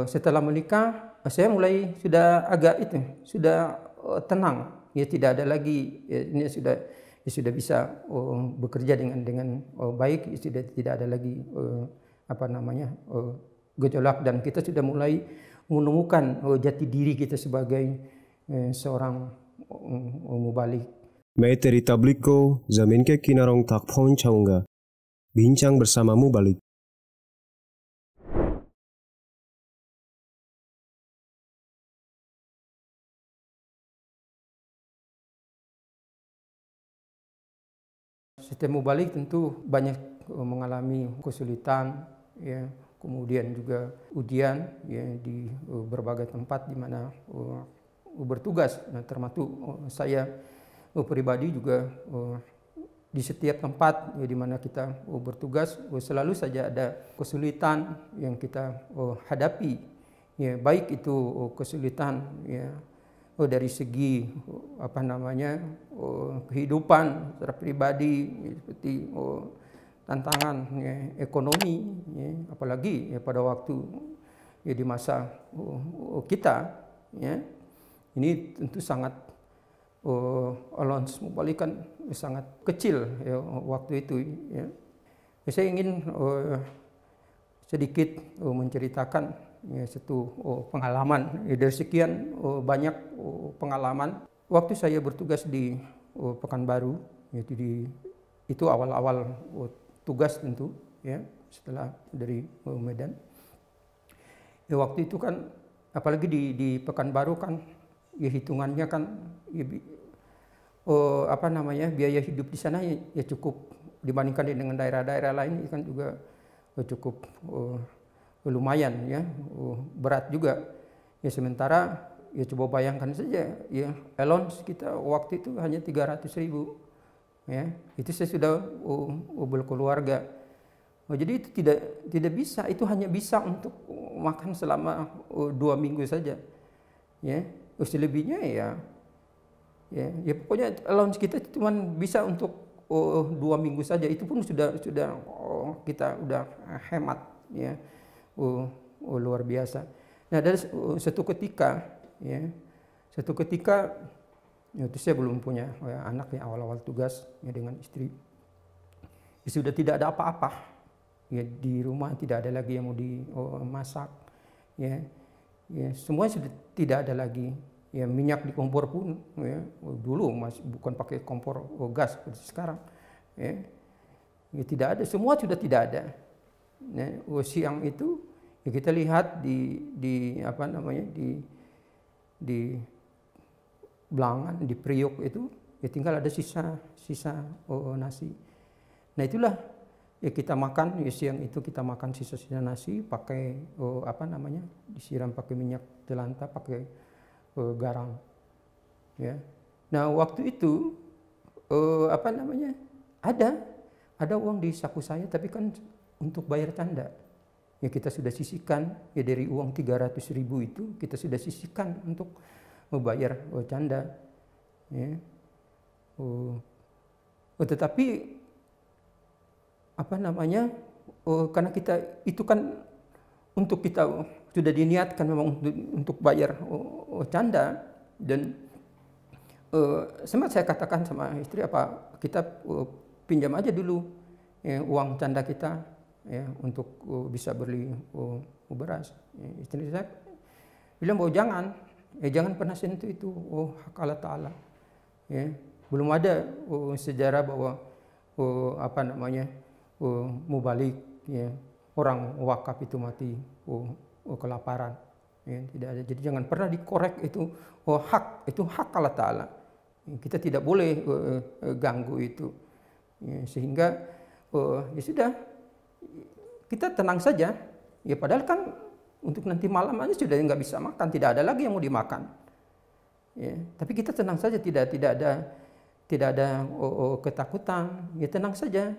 setelah menikah saya mulai sudah agak itu sudah tenang, ya tidak ada lagi ya, ini sudah bisa bekerja dengan baik, sudah tidak ada lagi gejolak, dan kita sudah mulai menemukan jati diri kita sebagai seorang mubalik. मैं तेरी तबलीग को जमीन के किनारों तक पहुंचाऊंगा. Bincang bersama Mubalik. Setiap mubalik tentu banyak mengalami kesulitan, ya, kemudian juga ujian, ya, di berbagai tempat di mana bertugas. Nah, termasuk saya pribadi juga di setiap tempat ya, di mana kita bertugas selalu saja ada kesulitan yang kita hadapi, ya, baik itu kesulitan ya dari segi kehidupan secara pribadi, seperti tantangan ya, ekonomi, ya, apalagi ya, pada waktu ya, di masa kita ya, ini tentu sangat allowance Mubalik kan sangat kecil ya, waktu itu ya. Saya ingin sedikit menceritakan ya, satu pengalaman ya, dari sekian banyak pengalaman waktu saya bertugas di Pekanbaru ya, itu awal-awal tugas tentu ya, setelah dari Medan ya, waktu itu kan apalagi di Pekanbaru kan ya, hitungannya kan ya, biaya hidup di sana ya cukup dibandingkan dengan daerah-daerah lain kan juga cukup lumayan ya, berat juga ya. Sementara ya coba bayangkan saja ya, allowance kita waktu itu hanya 300.000 ya, itu saya sudah berkeluarga. Jadi itu tidak bisa, itu hanya bisa untuk makan selama 2 minggu saja ya. Selebihnya ya pokoknya allowance kita cuma bisa untuk 2 minggu saja, itu pun sudah kita udah hemat ya. Luar biasa. Nah, dari satu ketika ya, itu saya belum punya anak ya, awal-awal tugas ya, dengan istri ya, sudah tidak ada apa-apa ya, di rumah tidak ada lagi yang mau dimasak ya, semua sudah tidak ada lagi ya, minyak di kompor pun ya, dulu masih bukan pakai kompor gas seperti sekarang ya, tidak ada, semua sudah tidak ada. Nah, siang itu ya, kita lihat di Belangan, di Priok itu ya, tinggal ada sisa nasi. Nah, itulah ya, kita makan ya, siang itu kita makan sisa-sisa nasi pakai disiram pakai minyak jelantah, pakai garam ya. Nah, waktu itu ada uang di saku saya, tapi kan untuk bayar canda ya, kita sudah sisihkan ya, dari uang 300.000 itu kita sudah sisihkan untuk membayar canda ya. Tetapi karena kita itu kan untuk kita sudah diniatkan memang untuk bayar canda, dan sempat saya katakan sama istri, apa kita pinjam aja dulu ya, uang canda kita ya, untuk bisa beli beras. Ya, istri saya bilang bahwa jangan pernah sentuh itu, hak Allah Ta'ala. Ya, belum ada sejarah bahwa mubalik ya, orang wakaf itu mati kelaparan. Ya, tidak ada. Jadi jangan pernah dikorek itu, itu hak Allah Ta'ala. Kita tidak boleh ganggu itu. Ya, sehingga ya sudah, kita tenang saja ya, padahal kan untuk nanti malam aja sudah nggak bisa makan, tidak ada lagi yang mau dimakan ya. Tapi kita tenang saja, tidak ada ketakutan ya, tenang saja.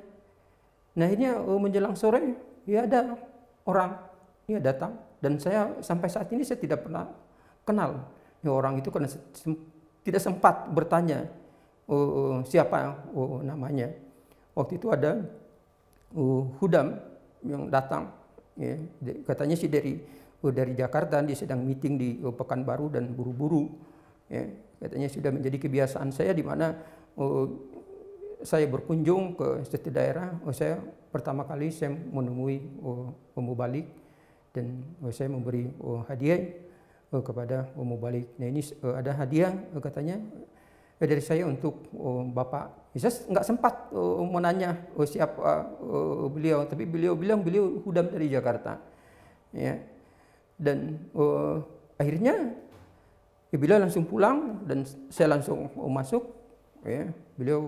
Nah, ini menjelang sore ya, ada orang ya datang, dan saya sampai saat ini saya tidak pernah kenal ya, orang itu, karena tidak sempat bertanya siapa namanya. Waktu itu ada Hudam yang datang ya, katanya sih dari dari Jakarta, dia sedang meeting di Pekanbaru dan buru-buru. Ya, katanya sudah menjadi kebiasaan saya di mana saya berkunjung ke satu daerah, saya pertama kali saya menemui pemubalik dan saya memberi hadiah kepada pemubalik. Nah ini ada hadiah katanya dari saya untuk Bapak. Saya nggak sempat menanya siapa beliau, tapi beliau bilang beliau hudam dari Jakarta. Ya. Dan akhirnya beliau langsung pulang dan saya langsung masuk. Ya. Beliau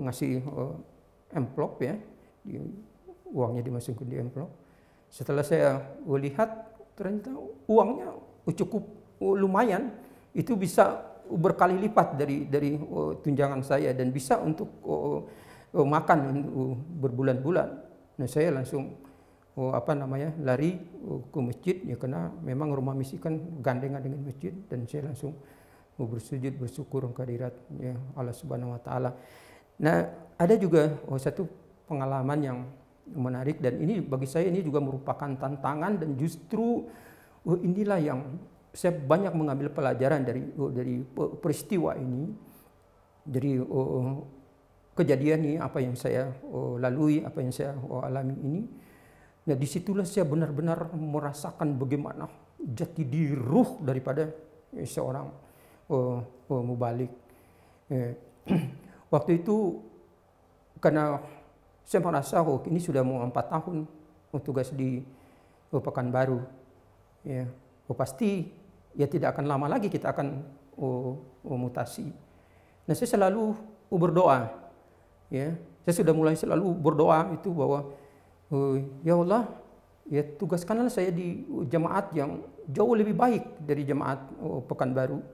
ngasih amplop, ya, uangnya dimasukkan di amplop. Setelah saya lihat ternyata uangnya cukup lumayan, itu bisa berkali lipat dari tunjangan saya dan bisa untuk makan berbulan-bulan. Nah saya langsung lari ke masjid, ya, karena memang rumah misi kan gandengan dengan masjid, dan saya langsung bersujud bersyukur kehadirat, ya, Allah Subhanahu Wa Taala. Nah ada juga satu pengalaman yang menarik, dan ini bagi saya ini juga merupakan tantangan, dan justru inilah yang saya banyak mengambil pelajaran dari peristiwa ini. Jadi kejadian ini, apa yang saya lalui, apa yang saya alami ini. Nah disitulah saya benar-benar merasakan bagaimana jati diri ruh daripada seorang mubalik. Waktu itu karena saya merasa ini sudah mau 4 tahun tugas di Pekanbaru, ya, pasti ya tidak akan lama lagi kita akan mutasi. Nah saya selalu berdoa, ya, saya sudah mulai selalu berdoa itu bahwa ya Allah, ya tugaskanlah saya di jemaat yang jauh lebih baik dari jemaat Pekanbaru,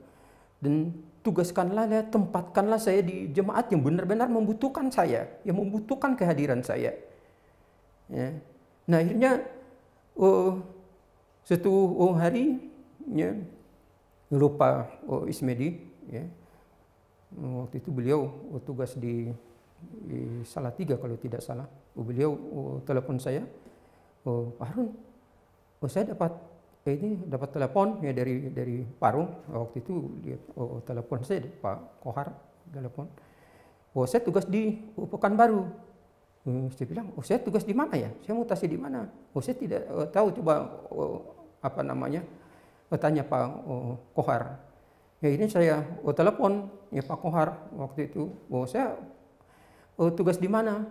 dan tugaskanlah, ya, tempatkanlah saya di jemaat yang benar-benar membutuhkan saya, yang membutuhkan kehadiran saya. Ya. Nah akhirnya suatu hari, ya, lupa Ismedi, ya, waktu itu beliau tugas di Salatiga kalau tidak salah. Beliau telepon saya, Pak Harun, saya dapat telepon, ya, dari Parung. Waktu itu dia telepon saya, Pak Kohar telepon. Saya tugas di Pekanbaru. Saya bilang, saya tugas di mana ya? Saya mutasi di mana? Saya tidak tahu. Coba tanya Pak Kohar. Ya ini saya telepon, ya, Pak Kohar waktu itu. Saya tugas di mana?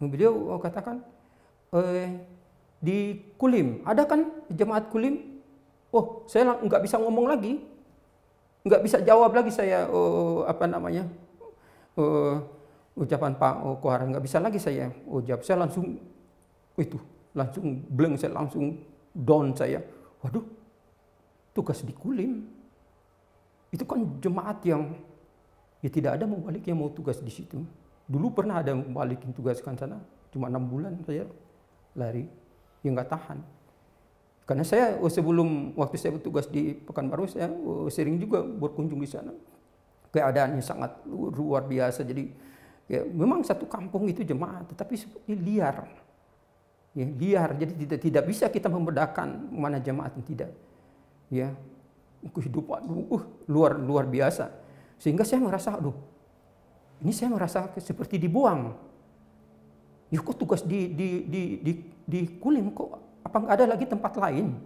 Beliau katakan di Kulim. Ada kan jemaat Kulim? Saya nggak bisa ngomong lagi, nggak bisa jawab lagi saya ucapan Pak Kohar, nggak bisa lagi saya jawab. Saya langsung blank, saya langsung down saya. Waduh, tugas di Kulim itu kan jemaat yang ya tidak ada mubalik yang mau tugas di situ. Dulu pernah ada mubalik yang tugaskan sana, cuma 6 bulan saya lari, ya nggak tahan. Karena saya waktu saya bertugas di Pekanbaru, saya sering juga berkunjung di sana. Keadaannya sangat luar biasa. Jadi ya, memang satu kampung itu jemaat, tetapi seperti liar. Ya, liar. Jadi tidak bisa kita membedakan mana jemaat yang tidak. Ya, kehidupan luar biasa. Sehingga saya merasa, ini saya merasa seperti dibuang. Ya kok tugas di Kulim, kok apa nggak ada lagi tempat lain?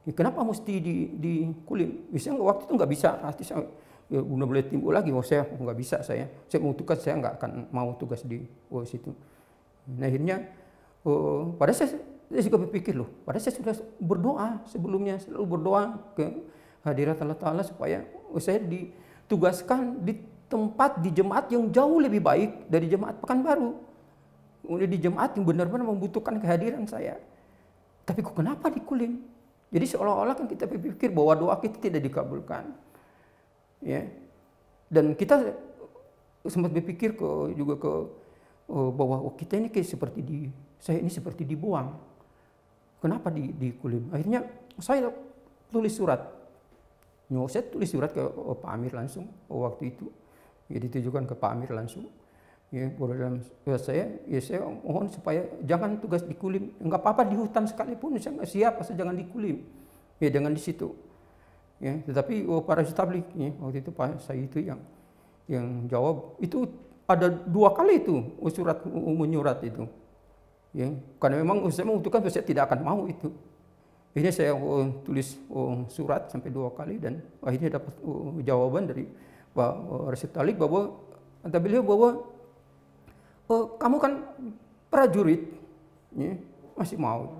Ya, kenapa mesti di Kulim? Misalnya waktu itu nggak bisa, hati saya ya, udah boleh timbul lagi. Saya nggak bisa, saya mau tugas, saya nggak akan mau tugas di situ. Nah akhirnya pada saya juga berpikir pada saya sudah berdoa sebelumnya, selalu berdoa ke hadirat Allah Ta'ala supaya saya ditugaskan di tempat di jemaat yang jauh lebih baik dari jemaat Pekanbaru. Di jemaat yang benar-benar membutuhkan kehadiran saya. Tapi kok kenapa di Kulim? Jadi seolah-olah kan kita berpikir bahwa doa kita tidak dikabulkan. Ya. Dan kita sempat berpikir bahwa kita ini seperti dibuang. Kenapa di Kulim? Akhirnya saya tulis surat. Saya tulis surat ke Pak Amir langsung waktu itu. Ya, ditujukan ke Pak Amir langsung. Ya, dalam saya mohon supaya jangan tugas di Kulim. Enggak apa-apa di hutan sekalipun, saya nggak siap, asal jangan di Kulim. ya dengan di situ. Ya, tetapi para tabligh ya, waktu itu Pak saya itu yang jawab itu ada 2 kali itu surat menyurat itu. Ya, karena memang saya membutuhkan, saya tidak akan mau itu. Akhirnya saya tulis surat sampai 2 kali dan akhirnya dapat jawaban dari Pak Rashid Talib bahwa kata beliau bahwa kamu kan prajurit, ya, masih maut.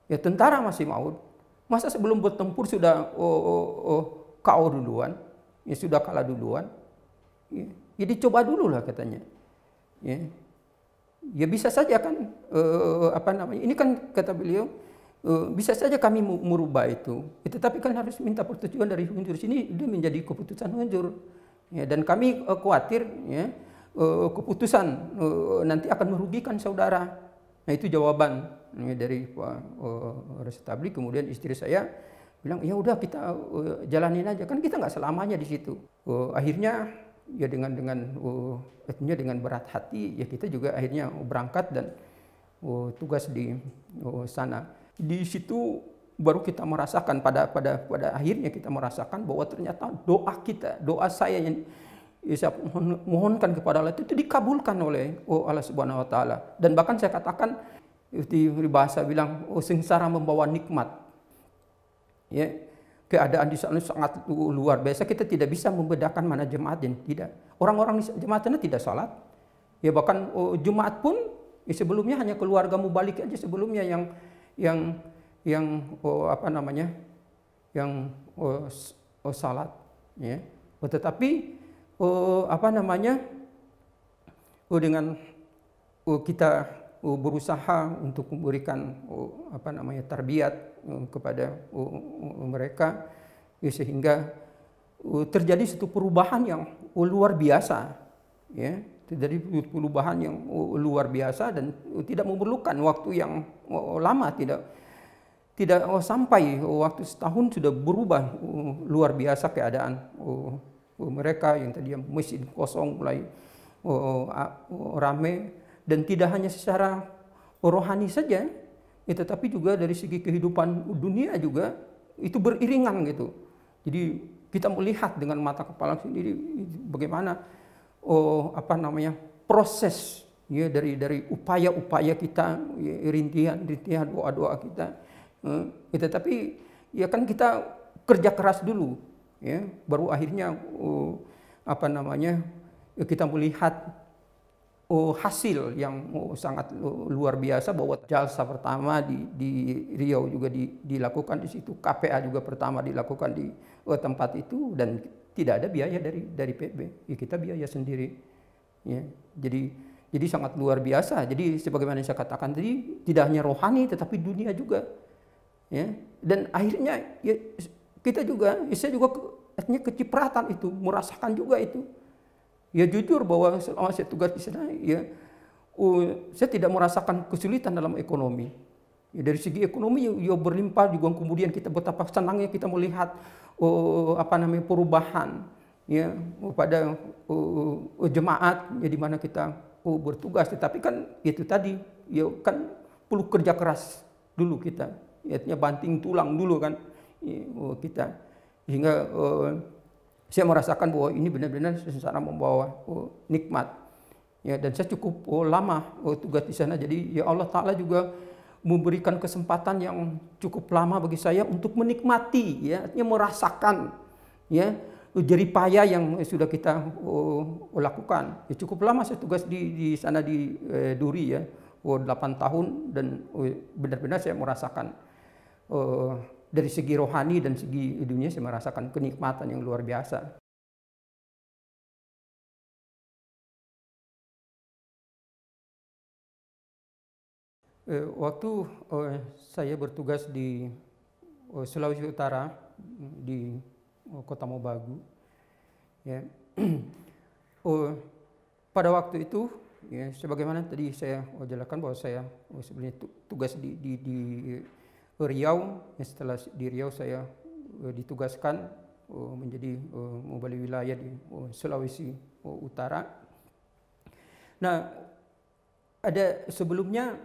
Ya tentara masih maut. Masa sebelum bertempur sudah KO duluan, ya sudah kalah duluan. Ya, jadi coba dulu lah katanya. Ya, ya bisa saja kan ini kan kata beliau bisa saja kami merubah itu. Tetapi kan harus minta persetujuan dari Hunjur. Sini dia menjadi keputusan Hunjur. Ya, dan kami khawatir ya keputusan nanti akan merugikan saudara. Nah itu jawaban dari Pak Rashid Tabligh. Kemudian istri saya bilang ya udah kita jalanin aja, kan kita nggak selamanya di situ. Akhirnya ya dengan berat hati ya kita juga akhirnya berangkat dan tugas di sana. Di situ baru kita merasakan pada akhirnya kita merasakan bahwa ternyata doa saya yang saya mohonkan kepada Allah itu dikabulkan oleh Allah Subhanahu wa taala. Dan bahkan saya katakan di bahasa bilang sengsara membawa nikmat. Ya, keadaan di sana sangat luar biasa. Kita tidak bisa membedakan mana jemaat dan tidak. Orang-orang di jemaat sana tidak salat. Ya bahkan jemaat pun ya, sebelumnya hanya keluarga mubalik aja sebelumnya yang salat. Ya. Tetapi dengan kita berusaha untuk memberikan tarbiyat kepada mereka ya, sehingga terjadi satu perubahan yang luar biasa ya, terjadi perubahan yang luar biasa dan tidak memerlukan waktu yang lama, tidak sampai waktu setahun sudah berubah luar biasa keadaan mereka yang tadi masjid kosong mulai ramai, dan tidak hanya secara rohani saja, ya, tetapi juga dari segi kehidupan dunia juga itu beriringan gitu. Jadi kita melihat dengan mata kepala sendiri bagaimana proses ya dari upaya-upaya kita, ya, rintihan doa-doa kita. Tetapi ya kan kita kerja keras dulu. Ya, baru akhirnya kita melihat hasil yang sangat luar biasa, bahwa jalsa pertama di Riau juga dilakukan di situ, KPA juga pertama dilakukan di tempat itu, dan tidak ada biaya dari PB, ya, kita biaya sendiri. Ya, jadi sangat luar biasa. Jadi sebagaimana saya katakan tadi, tidak hanya rohani tetapi dunia juga. Ya, dan akhirnya ya, kita juga, saya juga artinya kecipratan itu, merasakan juga itu. Ya jujur bahwa selama saya tugas di sana, ya saya tidak merasakan kesulitan dalam ekonomi. Ya, dari segi ekonomi ya berlimpah juga. Kemudian kita betapa senangnya kita melihat perubahan ya pada jemaat ya, di mana kita bertugas. Tetapi kan itu tadi ya kan perlu kerja keras dulu kita. Ya, artinya banting tulang dulu kan ya, kita. Sehingga saya merasakan bahwa ini benar-benar secara membawa nikmat. Ya, dan saya cukup lama tugas di sana. Jadi ya Allah Ta'ala juga memberikan kesempatan yang cukup lama bagi saya untuk menikmati, ya, artinya merasakan ya jerih payah yang sudah kita lakukan. Ya, cukup lama saya tugas di sana di Duri ya, 8 tahun, dan benar-benar saya merasakan dari segi rohani dan segi dunia saya merasakan kenikmatan yang luar biasa. Waktu saya bertugas di Sulawesi Utara di Kota Mobagu, ya, pada waktu itu, ya, sebagaimana tadi saya jelaskan bahwa saya sebenarnya tugas di Riau. Ya, setelah di Riau saya ditugaskan menjadi mubalik wilayah di Sulawesi Utara. Nah, ada sebelumnya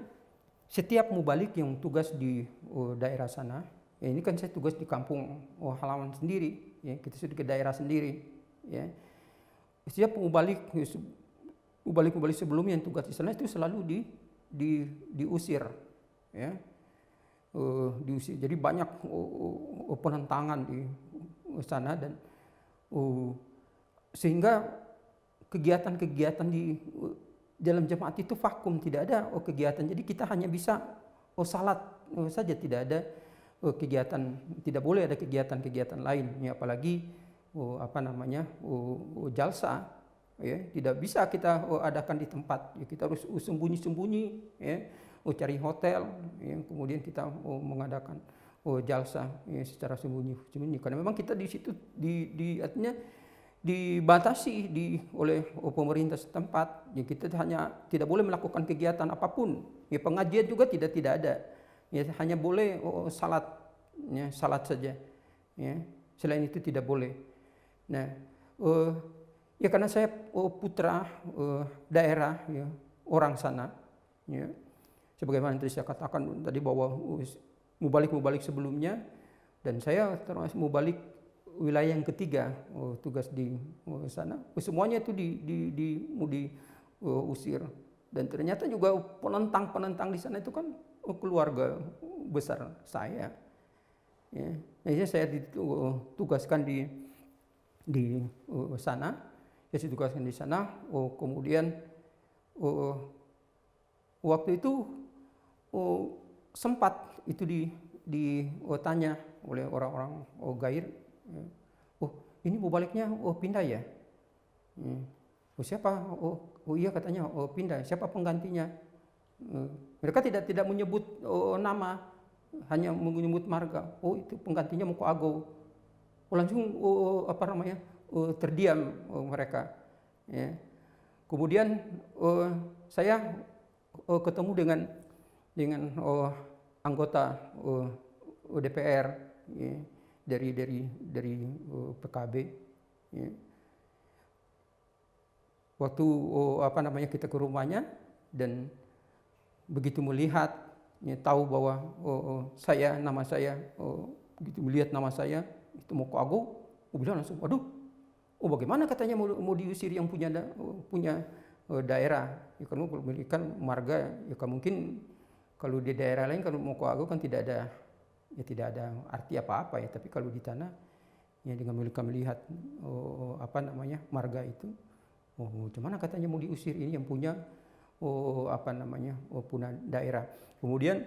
setiap mubalik yang tugas di daerah sana Ya, ini kan saya tugas di kampung halaman sendiri, ya, kita sudah ke daerah sendiri, ya. Setiap mubalik sebelumnya yang tugas di sana itu selalu diusir, ya. Diusir. Jadi banyak penentangan di sana dan sehingga kegiatan-kegiatan di dalam jemaat itu vakum, tidak ada kegiatan. Jadi kita hanya bisa salat saja, tidak ada kegiatan, tidak boleh ada kegiatan-kegiatan lain, ya, apalagi jalsa, ya, tidak bisa kita adakan di tempat, ya, kita harus sembunyi-sembunyi, ya, cari hotel, ya, kemudian kita mengadakan jalsa, ya, secara sembunyi-sembunyi, karena memang kita di situ artinya dibatasi oleh pemerintah setempat, ya, kita hanya tidak boleh melakukan kegiatan apapun, ya, pengajian juga tidak ada, ya, hanya boleh salat, ya, salat saja, ya, selain itu tidak boleh. Nah, ya, karena saya putra daerah, ya, orang sana, ya, sebagaimana tadi saya katakan tadi bahwa mubalik sebelumnya, dan saya termasuk mubalik wilayah yang ketiga tugas di sana, semuanya itu diusir, dan ternyata juga penentang di sana itu kan keluarga besar saya, ya. Jadi saya ditugaskan di sana, saya ditugaskan di sana, kemudian waktu itu sempat itu ditanya oleh orang-orang gair, ini mubaliknya pindah ya? Siapa? Iya katanya pindah. Siapa penggantinya? Mereka tidak menyebut nama, hanya menyebut marga. Itu penggantinya Moko Ago. Langsung terdiam mereka. Ya. Kemudian saya ketemu dengan anggota DPR, ya, dari PKB, ya. Waktu kita ke rumahnya, dan begitu melihat, ya, tahu bahwa nama saya begitu melihat nama saya itu Moko Ago, bilang langsung, waduh, bagaimana katanya mau diusir yang punya daerah, ya, karena memiliki marga, ya, mungkin kalau di daerah lain kalau Moko Ago kan tidak ada arti apa-apa, ya, tapi kalau di tanah, ya, dengan melihat marga itu, gimana katanya mau diusir ini yang punya punya daerah. Kemudian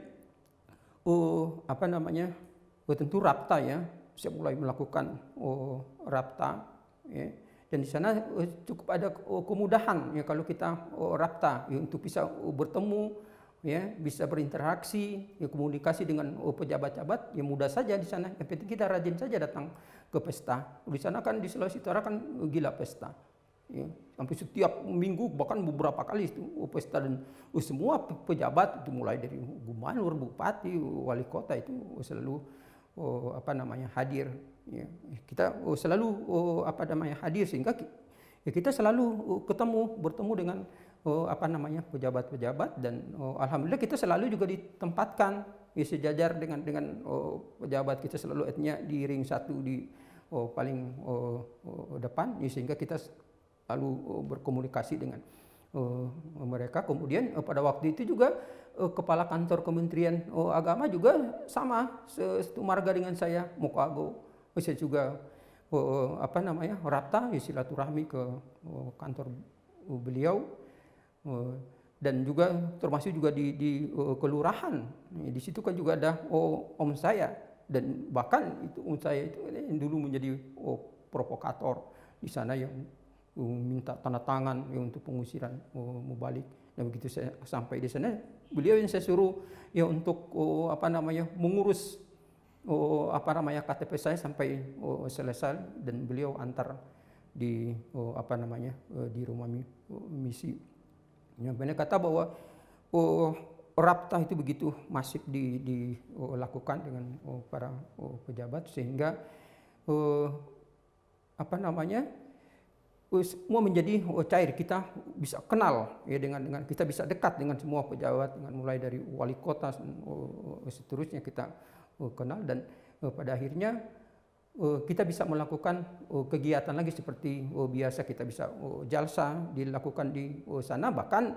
tentu rapta, ya, saya mulai melakukan rapta, ya. Dan di sana cukup ada kemudahan, ya, kalau kita rapta, ya, untuk bisa bertemu, ya, bisa berinteraksi, ya, komunikasi dengan pejabat-pejabat, ya, mudah saja di sana. Yang penting kita rajin saja datang ke pesta. Di sana kan di Sulawesi Utara kan gila pesta, ya, sampai setiap minggu bahkan beberapa kali itu pesta, dan semua pejabat itu mulai dari gubernur, bupati, wali kota itu selalu hadir, ya. Kita selalu hadir, sehingga ya, kita selalu bertemu dengan pejabat-pejabat, dan alhamdulillah kita selalu juga ditempatkan, ya, sejajar dengan pejabat. Kita selalu di ring satu, di paling depan, ya, sehingga kita selalu berkomunikasi dengan mereka. Kemudian pada waktu itu juga kepala kantor Kementerian Agama juga sama, satu marga dengan saya, Moko Ago. Saya juga rapta, ya, silaturahmi ke kantor beliau, dan juga termasuk juga di kelurahan. Di situ kan juga ada om saya, dan bahkan itu om saya itu yang dulu menjadi provokator di sana, yang minta tanda tangan, ya, untuk pengusiran mubalik. Dan begitu saya sampai di sana, beliau yang saya suruh, ya, untuk mengurus KTP saya sampai selesai, dan beliau antar di di rumah misi. Ya, benar kata bahwa rapta itu begitu masif dilakukan dengan para pejabat, sehingga semua menjadi cair. Kita bisa kenal, ya, dengan kita bisa dekat dengan semua pejabat, dengan mulai dari wali kota seterusnya kita kenal, dan pada akhirnya kita bisa melakukan kegiatan lagi seperti biasa. Kita bisa jalsa dilakukan di sana, bahkan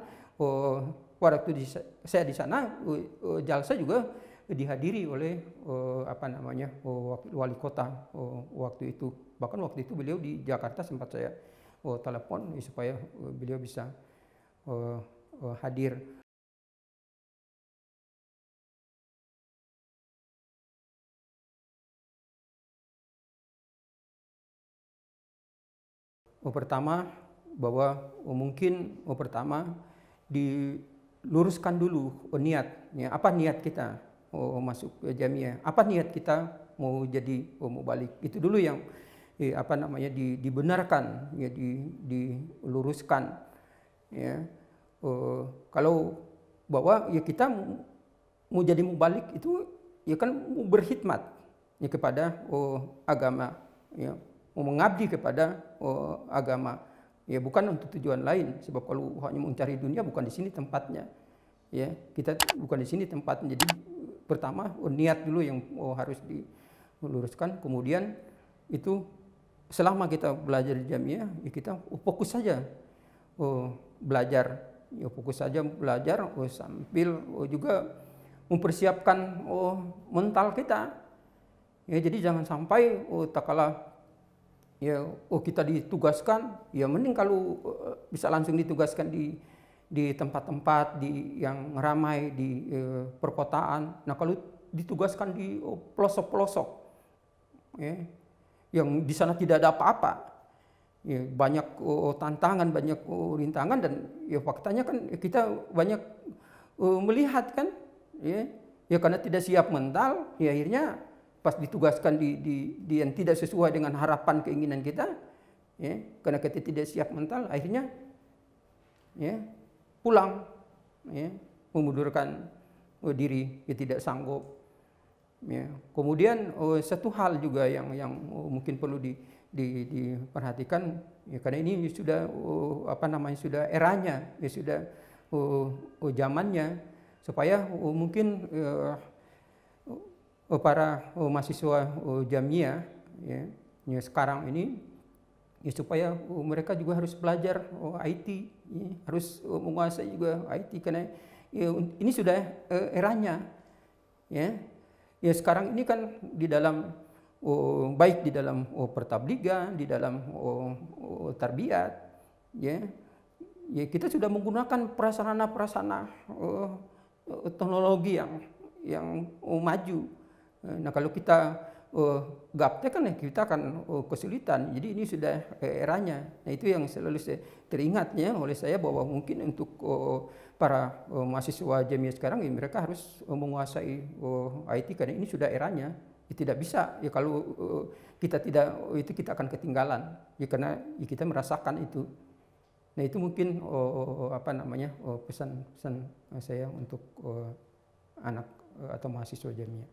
waktu saya di sana jalsa juga dihadiri oleh wali kota waktu itu. Bahkan waktu itu beliau di Jakarta, sempat saya telepon supaya beliau bisa hadir. Pertama, bahwa mungkin pertama diluruskan dulu niatnya. Apa niat kita masuk ke Jamiah? Apa niat kita mau jadi mau balik? Itu dulu yang dibenarkan, ya, diluruskan. Ya, kalau bahwa ya kita mau jadi mau balik itu ya kan mau berkhidmat ya kepada agama, ya, mau mengabdi kepada agama, ya, bukan untuk tujuan lain. Sebab kalau hanya mencari dunia, bukan di sini tempatnya, ya, kita bukan di sini tempatnya. Jadi pertama niat dulu yang harus diluruskan. Kemudian itu selama kita belajar di Jamiah, ya kita fokus saja belajar, ya, fokus saja belajar sambil juga mempersiapkan mental kita, ya. Jadi jangan sampai tak kalah ya kita ditugaskan, ya mending kalau bisa langsung ditugaskan di tempat-tempat yang ramai di perkotaan. Nah, kalau ditugaskan di pelosok-pelosok, ya, yang di sana tidak ada apa-apa, ya, banyak tantangan, banyak rintangan, dan ya faktanya kan kita banyak melihat kan, ya karena tidak siap mental, ya akhirnya pas ditugaskan di yang tidak sesuai dengan harapan keinginan kita, ya, karena kita tidak siap mental, akhirnya ya pulang, ya, memundurkan diri, ya, tidak sanggup, ya. Kemudian satu hal juga yang mungkin perlu diperhatikan, ya, karena ini sudah sudah eranya, ya, sudah zamannya, supaya mungkin para mahasiswa Jamiah, ya sekarang ini, ya, supaya mereka juga harus belajar IT, ya, harus menguasai juga IT, karena ya, ini sudah eranya, ya. Ya sekarang ini kan di dalam baik di dalam pertabligan, di dalam tarbiyat, ya kita sudah menggunakan prasarana teknologi yang maju. Nah, kalau kita gaptek kan, kita akan kesulitan. Jadi ini sudah eranya. Nah, itu yang selalu teringatnya oleh saya, bahwa mungkin untuk para mahasiswa Jamiah sekarang, ya, mereka harus menguasai IT, karena ini sudah eranya. Ya, tidak bisa ya kalau kita tidak, itu kita akan ketinggalan, ya, karena ya, kita merasakan itu. Nah, itu mungkin pesan saya untuk anak atau mahasiswa Jamiah.